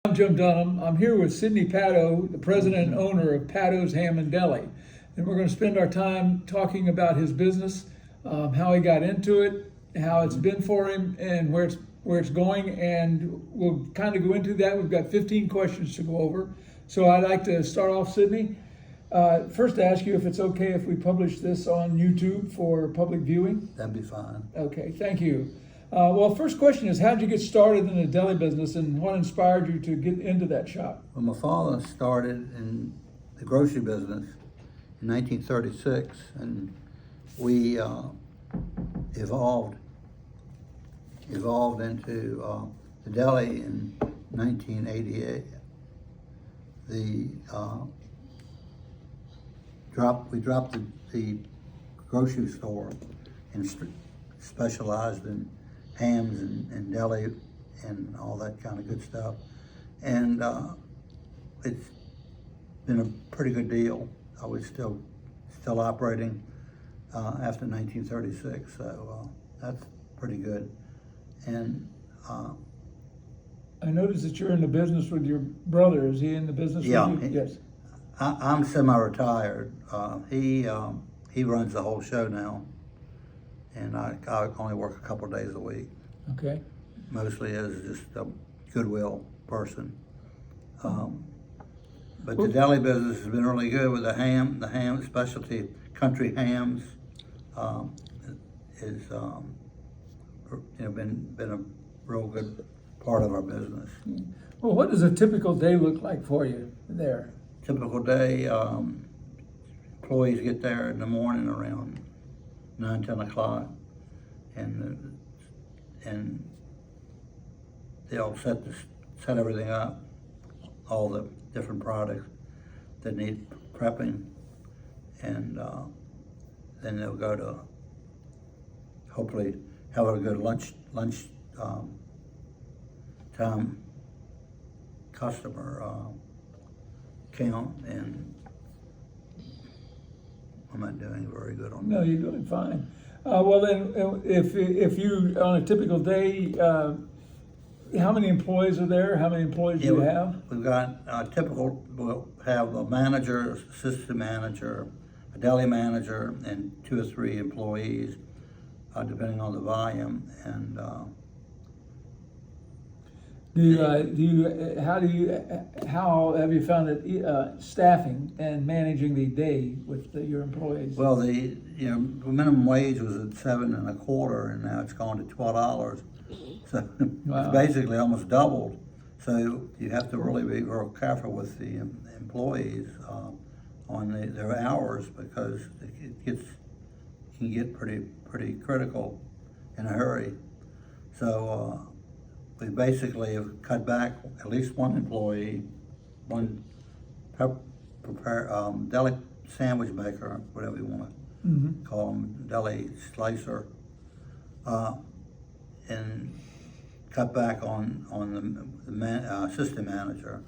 I'm Jim Dunham. I'm here with Sidney Padow, the president and owner of Padow's Ham and Deli. And we're going to spend our time talking about his business, how he got into it, how it's been for him, and where it's going. And we'll kind of go into that. We've got 15 questions to go over. So I'd like to start off, Sidney. First, ask you if it's okay if we publish this on YouTube for public viewing. That'd be fine. Okay, thank you. Well, first question is, how did you get started in the deli business, and what inspired you to get into that shop? Well, my father started in the grocery business in 1936, and we evolved into the deli in 1988. We dropped the grocery store and specialized in hams and deli and all that kind of good stuff. And it's been a pretty good deal. I was still operating after 1936, so that's pretty good. And I noticed that you're in the business with your brother. Is he in the business yeah, with you? Yes. I'm semi-retired. He runs the whole show now, and I only work a couple days a week. Okay. Mostly as just a goodwill person. But the deli business has been really good with the ham specialty country hams. Is been a real good part of our business. Well, what does a typical day look like for you there? Typical day, employees get there in the morning around 9-10 o'clock, and they'll set everything up, all the different products that need prepping, and then they'll go to hopefully have a good lunch time customer count, and I'm not doing very good on that. No, you're doing fine. Well, then, if you on a typical day, how many employees are there? How many employees do you have? We've got we'll have a manager, assistant manager, a deli manager, and 2 or 3 employees, depending on the volume. And how have you found it staffing and managing the day with your employees? well, the minimum wage was at $7.25, and now it's gone to $12. So Wow. it's basically almost doubled. So you have to really be real careful with the employees on their hours, because it can get pretty critical in a hurry. So we basically have cut back at least one employee, one deli sandwich maker, whatever you want to call them, deli slicer, and cut back on the assistant manager.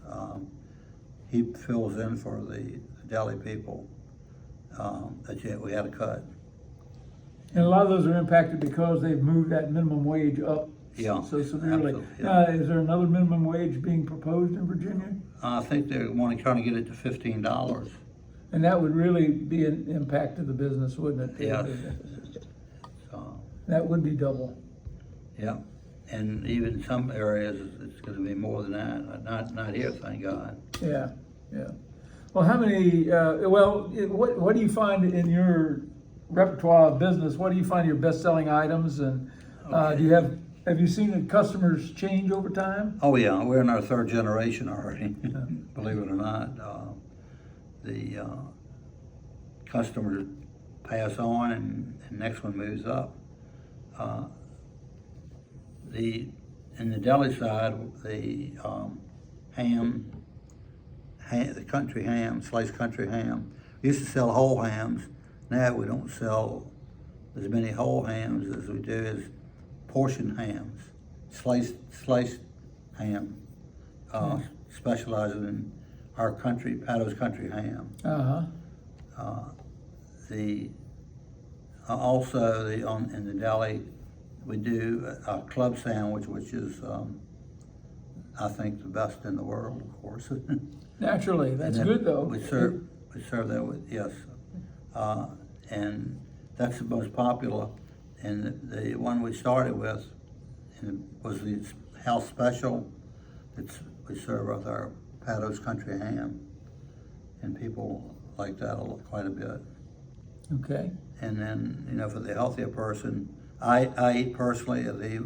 He fills in for the deli people that we had to cut. And a lot of those are impacted because they've moved that minimum wage up Yeah, so severely. absolutely, yeah. Is there another minimum wage being proposed in Virginia? I think they're trying to get it to $15. And that would really be an impact to the business, wouldn't it? Yes. That would be double. Yeah, and even in some areas, it's going to be more than that. Not here, thank God. Yeah, yeah. Well, how many, what do you find in your repertoire of business? What do you find your best-selling items? And Okay. have you seen the customers change over time? Oh yeah, we're in our 3rd generation already, believe it or not. The customers pass on, and the next one moves up. In the deli side, the the country ham, sliced country ham. We used to sell whole hams. Now we don't sell as many whole hams as we do as portion hams, sliced ham, specializing in our Padow's country ham. In the deli, we do a club sandwich, which is I think, the best in the world, of course. Naturally, that's And then good though. We serve that with, yes. And that's the most popular. And the one we started with was the house special. We serve with our Padow's Country Ham. And people like that quite a bit. Okay. And then, for the healthier person, I eat personally the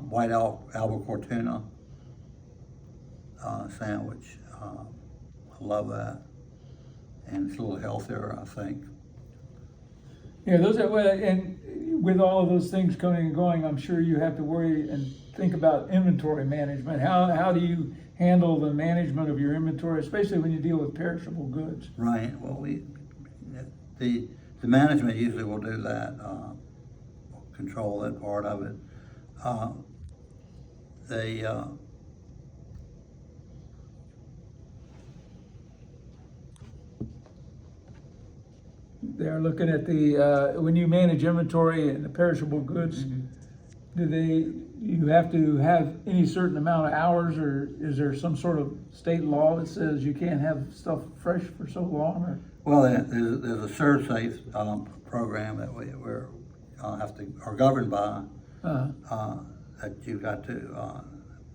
white albacore tuna sandwich. I love that. And it's a little healthier, I think. Yeah, and with all of those things coming and going, I'm sure you have to worry and think about inventory management. How do you handle the management of your inventory, especially when you deal with perishable goods? Right. Well, the management usually will do that, control that part of it. They're looking at when you manage inventory and the perishable goods, you have to have any certain amount of hours, or is there some sort of state law that says you can't have stuff fresh for so long? Or? Well, there's a Serve Safe program that we're are governed by. That you've got to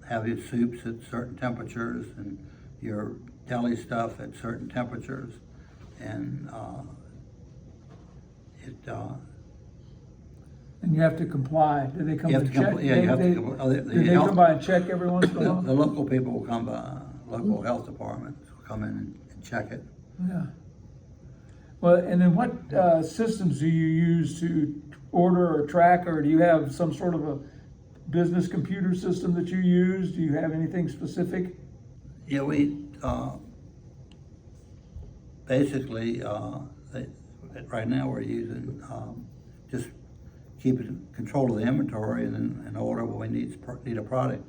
have your soups at certain temperatures and your deli stuff at certain temperatures, and and you have to comply. Do they come you to have to check? comply. Yeah, you have to comply. Do they come by and check every once in a The while? local people will come by. Local health departments will come in and check it. Yeah. Well, and then what systems do you use to order or track, or do you have some sort of a business computer system that you use? Do you have anything specific? Yeah, we basically right now we're using just keeping control of the inventory and order when we need a product.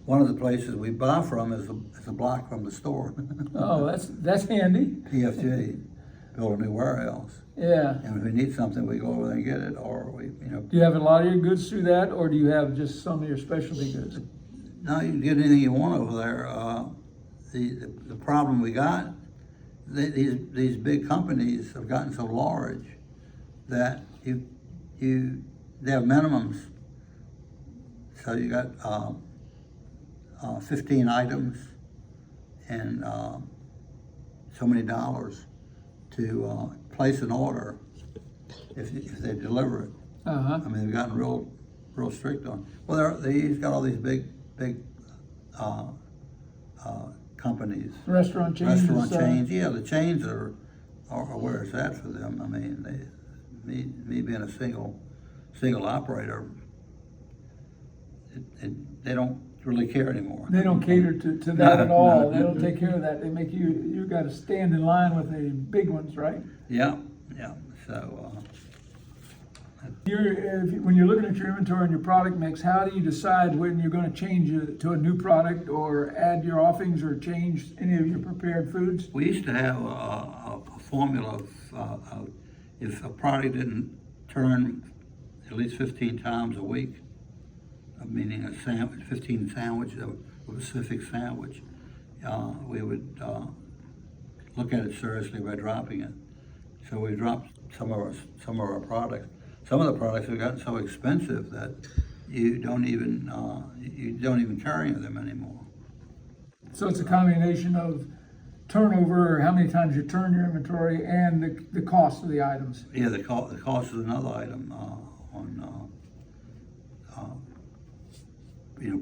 One of the places we buy from is a block from the store. Oh, that's handy. PFG, build a new warehouse. Yeah. And if we need something, we go over there and get it, or Do you have a lot of your goods through that, or do you have just some of your specialty goods? No, you can get anything you want over there. The problem we got, these big companies have gotten so large that they have minimums. So you got 15 items and so many dollars to place an order if they deliver it. Uh-huh. I mean, they've gotten real strict on. Well, he's got all these big companies. Restaurant chains. Restaurant chains. Yeah, the chains are where it's at for them. I mean, me being a single operator, they don't really care anymore. They don't cater to that at all. They don't take care of that. They make you got to stand in line with the big ones, right? Yeah. So. When you're looking at your inventory and your product mix, how do you decide when you're going to change it to a new product, or add your offings, or change any of your prepared foods? We used to have a formula of if a product didn't turn at least 15 times a week, meaning a sandwich, 15 sandwiches, a specific sandwich, we would look at it seriously by dropping it. So we dropped some of our products. Some of the products have gotten so expensive that you don't even carry them anymore. So it's a combination of turnover, or how many times you turn your inventory, and the cost of the items. Yeah, the cost is another item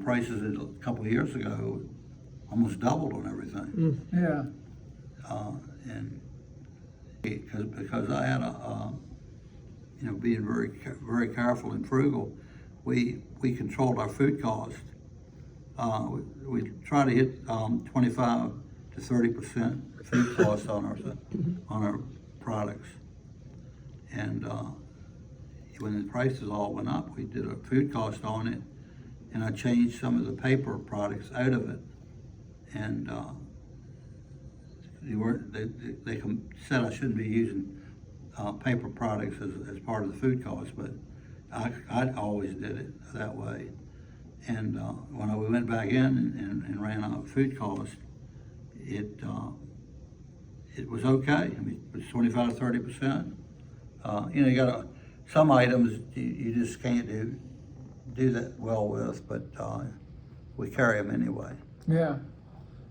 prices a couple of years ago almost doubled on everything. Yeah. And because I had being very careful and frugal, we controlled our food cost. We try to hit 25 to 30% food cost on our products. And when the prices all went up, we did a food cost on it, and I changed some of the paper products out of it. And they said I shouldn't be using paper products as part of the food cost, but I always did it that way. And when we went back in and ran out food cost, it was okay. I mean, it was 25 to 30%. You got some items you just can't do that well with, but we carry them anyway. Yeah.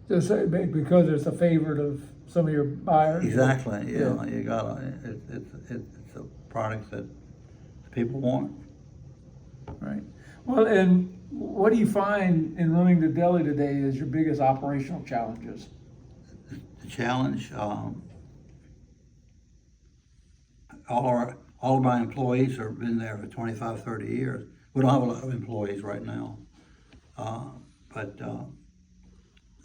Just because it's a favorite of some of your buyers. Exactly. Yeah. You gotta. It's a product that people want. Right. Well, and what do you find in running the deli today is your biggest operational challenges? The challenge. All of my employees have been there for 25, 30 years. We don't have a lot of employees right now, but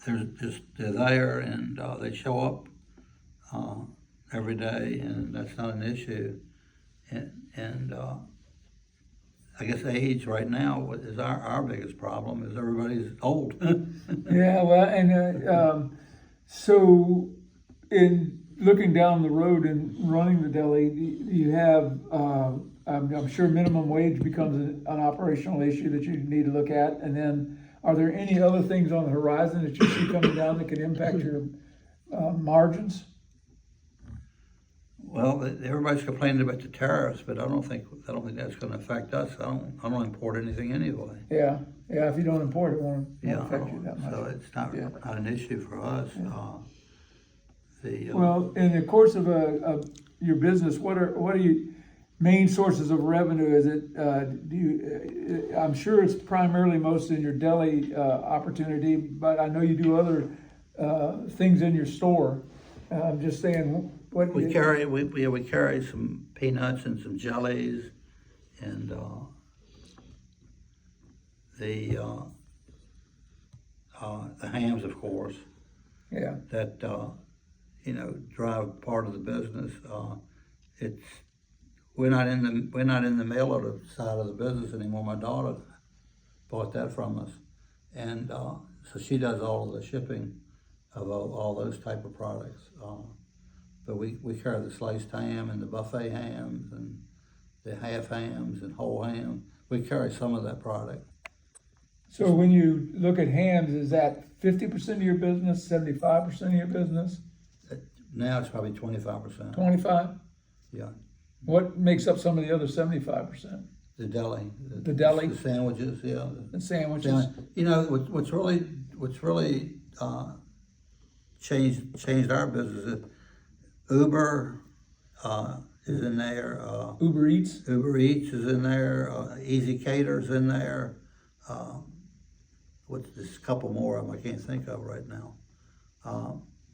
they're there and they show up every day, and that's not an issue. And I guess age right now is our biggest problem. Is everybody's old. Yeah. Well, and so in looking down the road and running the deli, you have, I'm sure minimum wage becomes an operational issue that you need to look at. And then are there any other things on the horizon that you see coming down that could impact your margins? Well, everybody's complaining about the tariffs, but I don't think that's going to affect us. I don't import anything anyway. Yeah. Yeah. If you don't import, it won't affect you that much. So it's not an issue for us. Yeah. Well, in the course of your business, what are your main sources of revenue? Is it I'm sure it's primarily most in your deli opportunity, but I know you do other things in your store. I'm just saying, what we carry some peanuts and some jellies, and the hams, of course. Yeah. That drive part of the business. We're not in the mail order side of the business anymore. My daughter bought that from us, and so she does all of the shipping of all those type of products. But we carry the sliced ham and the buffet hams and the half hams and whole ham. We carry some of that product. So when you look at hams, is that 50% of your business, 75% of your business? Now it's probably 25%. 25? Yeah. What makes up some of the other 75%? The deli. The deli? The sandwiches, yeah. The sandwiches? What's really changed our business is Uber is in there. Uber Eats? Uber Eats is in there. Easy Cater's in there. There's a couple more of them I can't think of right now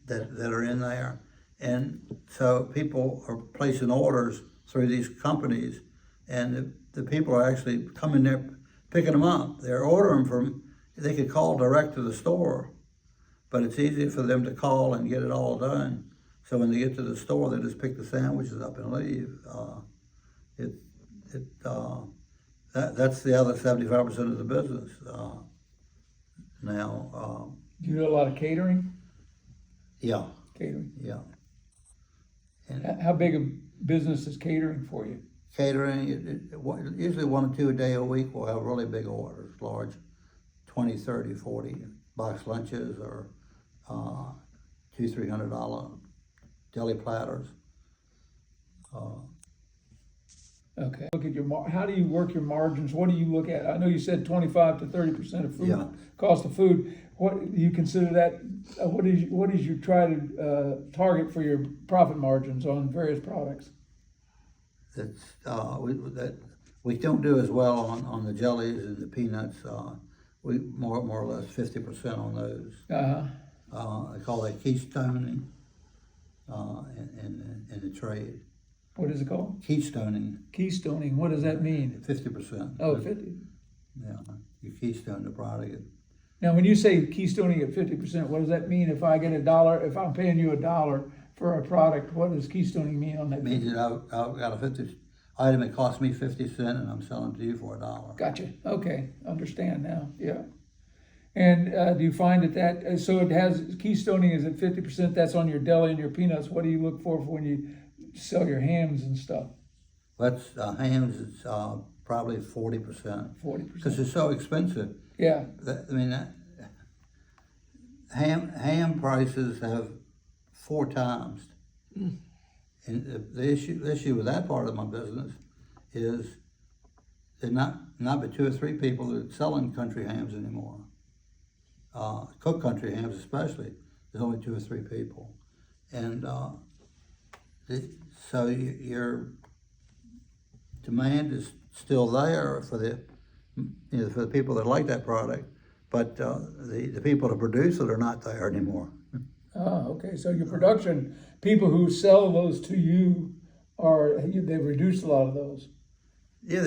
that are in there. And so people are placing orders through these companies, and the people are actually coming there, picking them up. They're ordering they could call direct to the store, but it's easy for them to call and get it all done. So when they get to the store, they just pick the sandwiches up and leave. That's the other 75% of the business now. Do you do a lot of catering? Yeah. Catering. Yeah. And how big a business is catering for you? Catering, usually 1 or 2 a day a week. We'll have really big orders, large 20, 30, 40 box lunches or $200-300 deli platters. Okay. Look at how do you work your margins? What do you look at? I know you said 25 to 30% of food cost of food. What do you consider that? What is you try to target for your profit margins on various products? We don't do as well on the jellies and the peanuts. We more or less 50% on those. I call that keystoning in the trade. What is it called? Keystoning. Keystoning. What does that mean? 50%. Oh, 50. Yeah, you keystone the product. Now, when you say keystoning at 50%, what does that mean? If I get $1, if I'm paying you $1 for a product, what does keystoning mean on that? It means that I've got a 50 item that cost me 50 cents, and I'm selling it to you for $1. Gotcha. Okay, understand now. Yeah. And do you find that so it has keystoning is at 50%? That's on your deli and your peanuts. What do you look for when you sell your hams and stuff? That's hams. It's probably 40%. 40%. Because it's so expensive. Yeah. I mean, ham prices have 4 times. And the issue with that part of my business is there's not but 2 or 3 people that are selling country hams anymore. Cooked country hams especially, there's only 2 or 3 people. And so your demand is still there for the people that like that product, but the people that produce it are not there anymore. Oh, okay. So your production people who sell those to you they've reduced a lot of those. Yeah,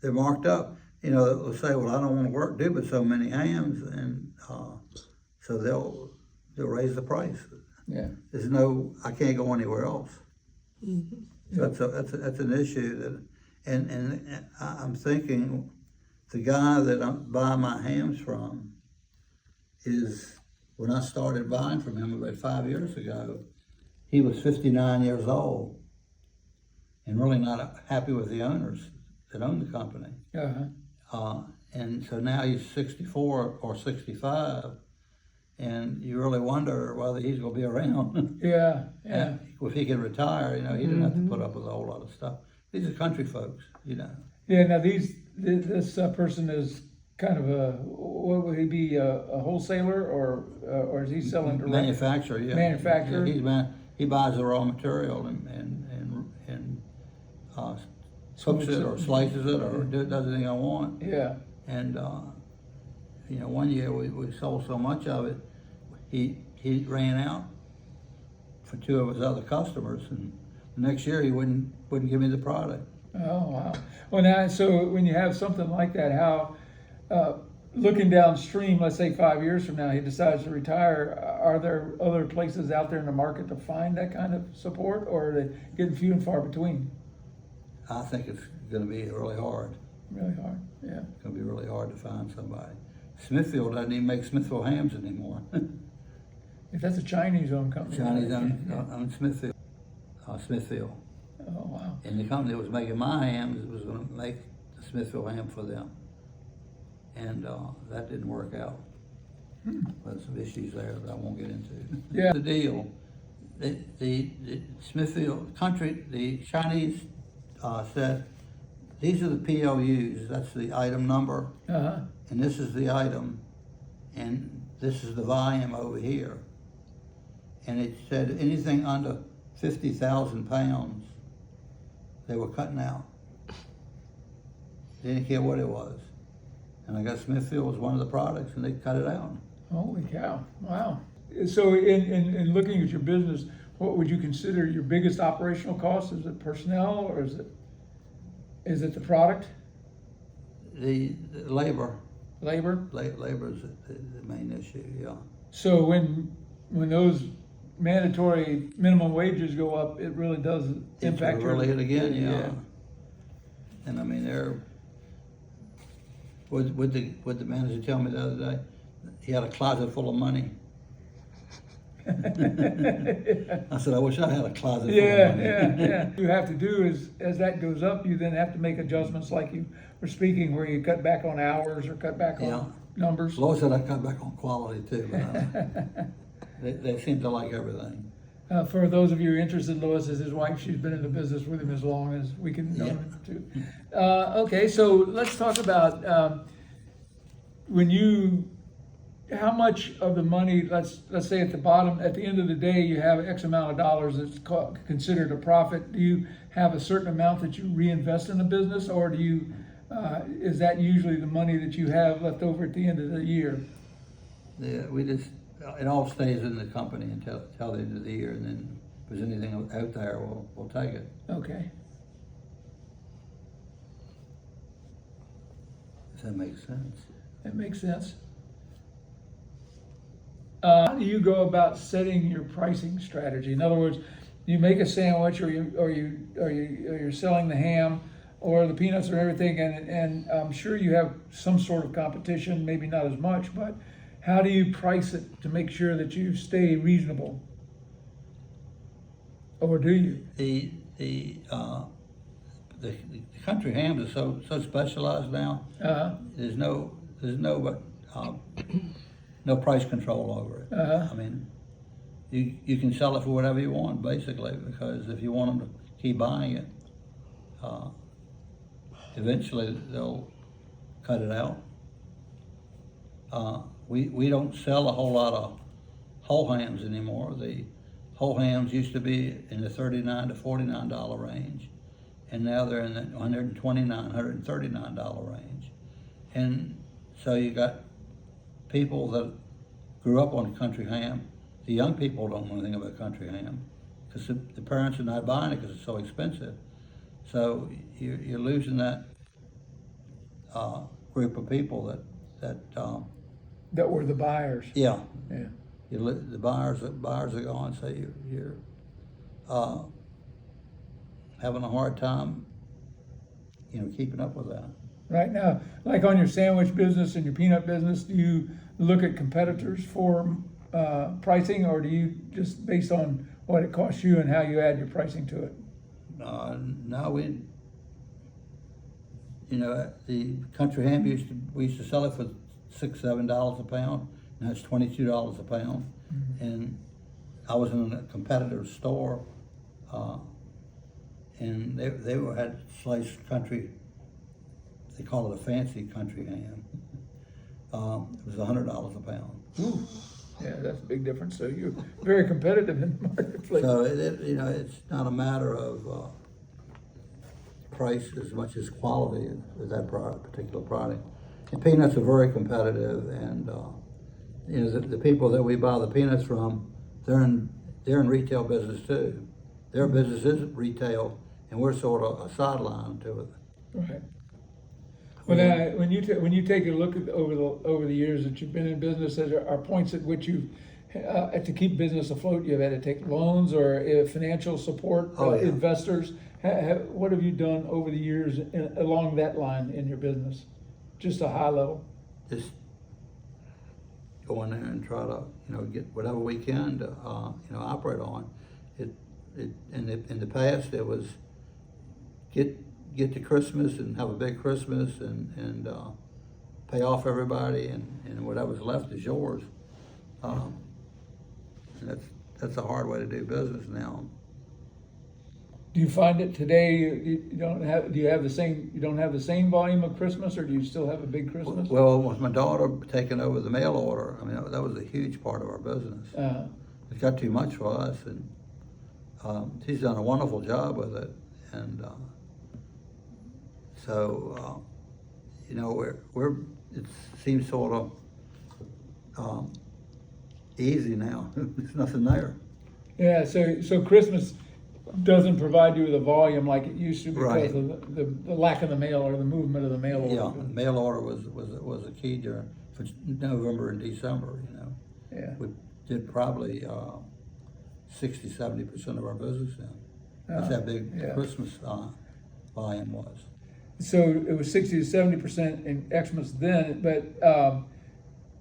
they're marked up. You know, they'll say, "Well, I don't want to do but so many hams," and so they'll raise the price. Yeah. I can't go anywhere else. So that's an issue that, and I'm thinking, the guy that I buy my hams from is, when I started buying from him about 5 years ago, he was 59 years old and really not happy with the owners that own the company. And so now he's 64 or 65, and you really wonder whether he's going to be around. Yeah. If he can retire, he didn't have to put up with a whole lot of stuff. These are country folks, Yeah. Now this person is kind of what would he be, a wholesaler or is he selling direct? Manufacturer, yeah. Manufacturer. He buys the raw material and cooks it or slices it or does anything I want. Yeah. And one year we sold so much of it, he ran out for 2 of his other customers, and the next year he wouldn't give me the product. Oh, wow. Well, now, so when you have something like that, how, looking downstream, let's say 5 years from now, he decides to retire, are there other places out there in the market to find that kind of support, or are they getting few and far between? I think it's going to be really hard. Really hard, yeah. It's going to be really hard to find somebody. Smithfield doesn't even make Smithfield hams anymore. If that's a Chinese-owned company. Chinese-owned Smithfield. Smithfield. Oh, wow. And the company that was making my hams was going to make the Smithfield ham for them. And that didn't work out. There's some issues there that I won't get into. Yeah. The deal, the Smithfield country, the Chinese said, these are the POUs, that's the item number, and this is the item, and this is the volume over here. And it said anything under 50,000 pounds, they were cutting out. They didn't care what it was. And I guess Smithfield was one of the products, and they cut it out. Holy cow, wow. So in looking at your business, what would you consider your biggest operational cost? Is it personnel, or is it the product? The labor. Labor? Labor is the main issue, yeah. So when those mandatory minimum wages go up, it really does impact your... Really hit again, yeah. And I mean, what the manager tell me the other day? He had a closet full of money. I said, I wish I had a closet full of money. Yeah. You have to do is, as that goes up, you then have to make adjustments like you were speaking, where you cut back on hours or cut back on numbers. Lois said I cut back on quality too, but they seem to like everything. For those of you interested, Lois is his wife. She's been in the business with him as long as we can know him too. Okay, so let's talk about how much of the money, let's say at the end of the day, you have X amount of dollars that's considered a profit. Do you have a certain amount that you reinvest in the business, or do you, is that usually the money that you have left over at the end of the year? Yeah, it all stays in the company until the end of the year, and then if there's anything out there, we'll take it. Okay. Does that make sense? That makes sense. How do you go about setting your pricing strategy? In other words, you make a sandwich, or you're selling the ham or the peanuts or everything, and I'm sure you have some sort of competition, maybe not as much, but how do you price it to make sure that you stay reasonable? Or do you? The the country hams are so specialized now. There's no no price control over it. I mean, you can sell it for whatever you want, basically, because if you want them to keep buying it, eventually they'll cut it out. We don't sell a whole lot of whole hams anymore. The whole hams used to be in the $39 to $49 range, and now they're in the $129, $139 range. And so you got people that grew up on country ham. The young people don't know anything about country ham because the parents are not buying it because it's so expensive. So you're losing that group of people That were the buyers. yeah. Yeah. The buyers are gone, so you're having a hard time, keeping up with that. Right now, like on your sandwich business and your peanut business, do you look at competitors for pricing, or do you just based on what it costs you and how you add your pricing to it? No, the country ham we used to sell it for $6-7 a pound. Now it's $22 a pound. Mm-hmm. And I was in a competitor's store, and they had sliced country. They call it a fancy country ham. It was $100 a pound. Ooh. Yeah, that's a big difference. So you're very competitive in the marketplace. So it's not a matter of price as much as quality with that particular product. And peanuts are very competitive, and the people that we buy the peanuts from, they're in retail business too. Their business is retail, and we're sort of a sideline to it. Right. Well, when you take a look at over the years that you've been in business, there are points at which you've to keep business afloat, you've had to take loans or financial support, investors. What have you done over the years along that line in your business? Just a high level. Just go in there and try to get whatever we can to operate on. In the past it was get to Christmas and have a big Christmas and pay off everybody, and whatever's left is yours. And that's a hard way to do business now. Do you find it today you don't have? Do you have the same? You don't have the same volume of Christmas, or do you still have a big Christmas? Well, with my daughter taking over the mail order, I mean that was a huge part of our business. It got too much for us, and she's done a wonderful job with it, and so it seems sort of easy now. There's nothing there. Yeah. So Christmas doesn't provide you with a volume like it used to because of the lack of the mail or the movement of the mail order. Yeah, the mail order was a key for November and December. Yeah. We did probably 60-70% of our business now. That's how big the Christmas volume was. So it was 60 to 70% in Xmas then, but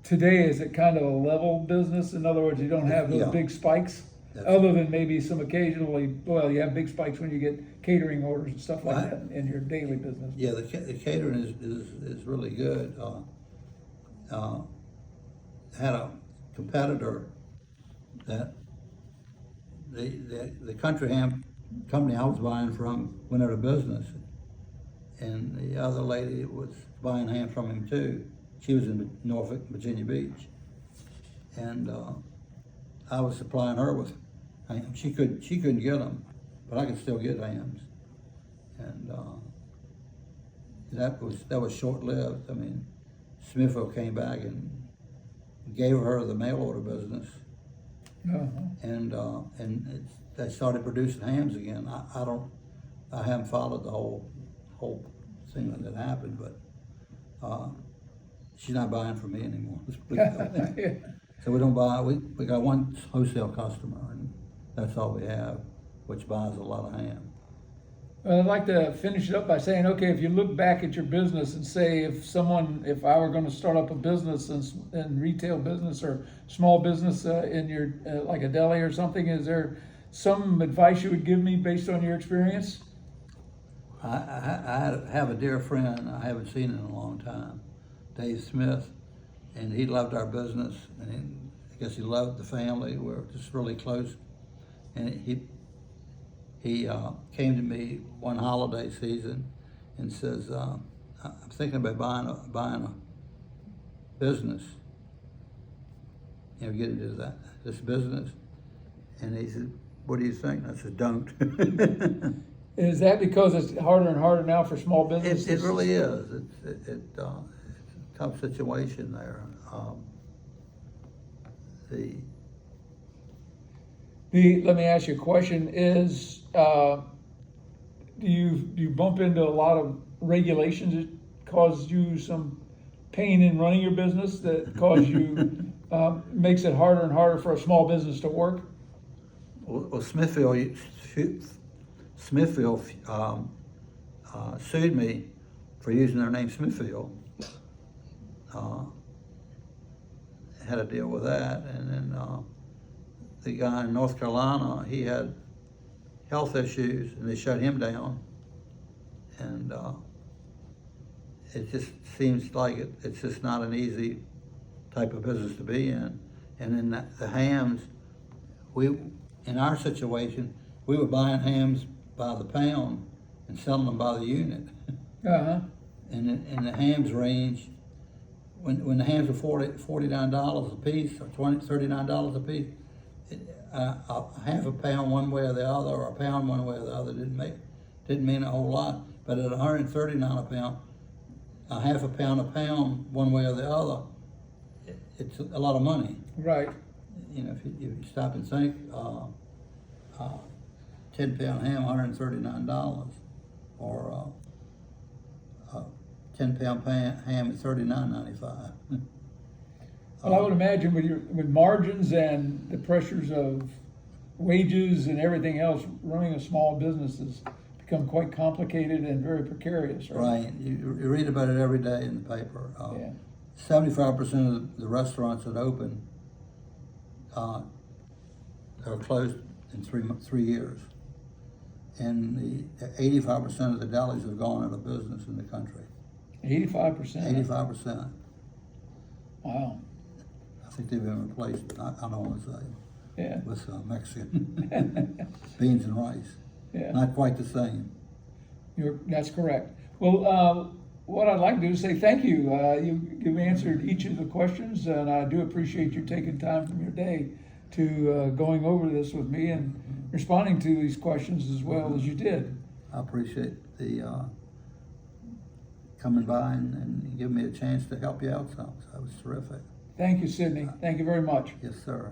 today is it kind of a level business? In other words, you don't have those big spikes? Other than maybe some occasionally, well, you have big spikes when you get catering orders and stuff like that in your daily business. Yeah, the catering is really good. Had a competitor that the country ham company I was buying from went out of business, and the other lady was buying ham from him too. She was in Norfolk, Virginia Beach, and I was supplying her with hams. She couldn't get them, but I could still get hams, and that was short lived. I mean, Smithville came back and gave her the mail order business, and they started producing hams again. I haven't followed the whole thing that happened, but she's not buying from me anymore. So we don't buy. We got one wholesale customer, and that's all we have, which buys a lot of ham. Well, I'd like to finish it up by saying, okay, if you look back at your business and say, if I were going to start up a business in retail business or small business in your like a deli or something, is there some advice you would give me based on your experience? I have a dear friend I haven't seen in a long time, Dave Smith, and he loved our business, and I guess he loved the family. We're just really close, and he came to me one holiday season and says, "I'm thinking about buying a business. You know, get into this business." And he said, "What do you think?" And I said, "Don't." Is that because it's harder and harder now for small businesses? It really is. It's a tough situation there. Let me ask you a question: do you bump into a lot of regulations that cause you some pain in running your business, that cause you makes it harder and harder for a small business to work? Well, Smithfield sued me for using their name Smithfield. Had to deal with that, and then the guy in North Carolina, he had health issues, and they shut him down. And it just seems like it's just not an easy type of business to be in. And then the hams, in our situation, we were buying hams by the pound and selling them by the unit. Uh-huh. And the hams range, when the hams were $49 a piece, or $39 a piece, half a pound one way or the other, or a pound one way or the other didn't mean a whole lot. But at $139 a pound, a half a pound one way or the other, it's a lot of money. Right. You know, if you stop and think, 10-pound ham, $139, or 10-pound ham at $39.95. Well, I would imagine with margins and the pressures of wages and everything else, running a small business has become quite complicated and very precarious, right? Right. You read about it every day in the paper. Yeah. 75% of the restaurants that open are closed in 3 years, and the 85% of the delis have gone out of business in the country. 85%. 85%. Wow. I think they've been replaced. I don't want to say. Yeah. With Mexican beans and rice. Yeah. Not quite the same. That's correct. Well, what I'd like to do is say thank you. You've answered each of the questions, and I do appreciate you taking time from your day to going over this with me and responding to these questions as well as you did. I appreciate the coming by and giving me a chance to help you out some. So that was terrific. Thank you, Sidney. Thank you very much. Yes, sir.